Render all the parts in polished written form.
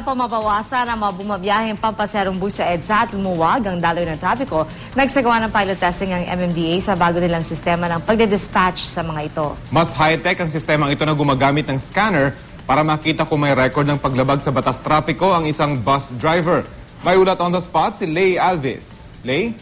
Para mabawasan ang mga bumabiyaheng pampaserong bus sa EDSA at lumuwag ang daloy ng trapiko, nagsagawa ng pilot testing ang MMDA sa bago nilang sistema ng pagde-dispatch sa mga ito. Mas high-tech ang sistemang ito na gumagamit ng scanner para makita kung may record ng paglabag sa batas trapiko ang isang bus driver. May ulat on the spot si Lay Alves. Lay?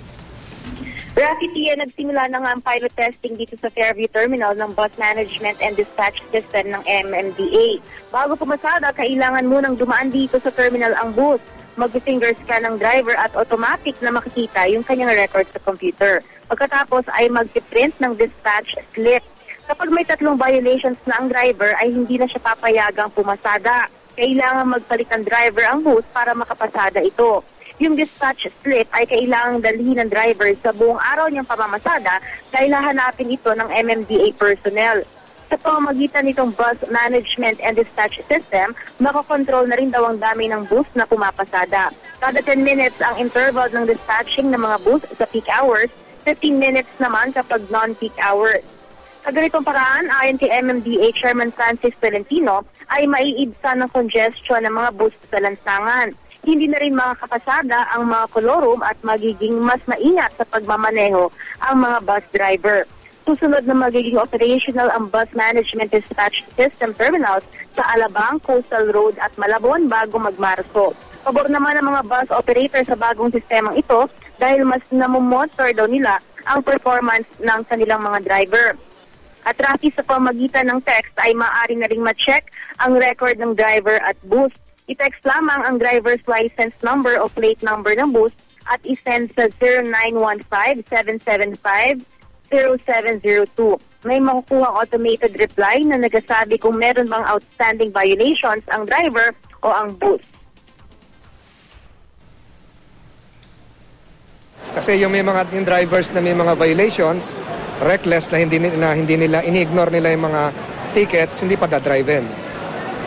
Rafi Tia, nagsimula na nga ang pilot testing dito sa Fairview Terminal ng Bus Management and Dispatch System ng MMDA. Bago pumasada, kailangan munang dumaan dito sa terminal ang bus. Mag-finger scan ng driver at automatic na makikita yung kanyang record sa computer. Pagkatapos ay mag-print ng dispatch slip. Kapag may 3 violations na ang driver, ay hindi na siya papayagang pumasada. Kailangan magpalit ng driver ang bus para makapasada ito. Yung dispatch slip ay kailangang dalhin ng driver sa buong araw niyang pamamasada dahil hahanapin ito ng MMDA personnel. Sa pamamagitan nitong bus management and dispatch system, makakontrol na rin daw ang dami ng bus na pumapasada. Kada 10 minutes ang interval ng dispatching ng mga bus sa peak hours, 15 minutes naman kapag non-peak hours. Sa ganitong paraan, ayon kay MMDA Chairman Francis Tolentino, ay maiibsan ng congestion ng mga bus sa lansangan. Hindi na rin makakapasada ang mga kolorum at magiging mas maingat sa pagmamaneho ang mga bus driver. Susunod na magiging operational ang bus management dispatch system terminals sa Alabang, Coastal Road at Malabon bago magmarso. Pabor naman ang mga bus operator sa bagong sistemang ito dahil mas namomonitor daw nila ang performance ng kanilang mga driver. At Rafi, sa pamagitan ng text ay maaari na ring ma-check ang record ng driver at bus. I-text lamang ang driver's license number o plate number ng bus at isend sa 0915-775-0702. May makukuha automated reply na nagsasabi kung meron bang outstanding violations ang driver o ang bus. Kasi yung yung drivers na may mga violations, reckless na hindi nila ini-ignore nila yung mga tickets, hindi pa dadriven.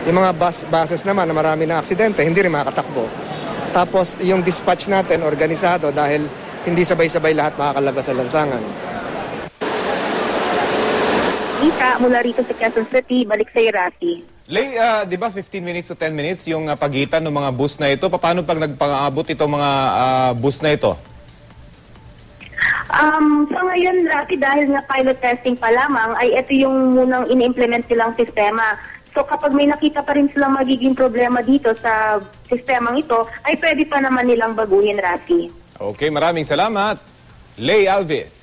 Yung mga buses naman na marami na aksidente, hindi rin makakatakbo. Tapos yung dispatch natin, organisado dahil hindi sabay-sabay lahat makakalabas sa lansangan. Ika, mula rito sa Quezon City, balik sa Rafi. Lay, di ba 15 minutes to 10 minutes yung pagitan ng mga bus na ito? Paano pag nagpang-abot itong mga bus na ito? So ngayon, Rafi, dahil nga pilot testing pa lamang, ay ito yung munang in-implement silang sistema. So kapag may nakita pa rin silang magiging problema dito sa sistemang ito, ay pwede pa naman nilang baguhin, Rafi. Okay, maraming salamat. Lay Alves.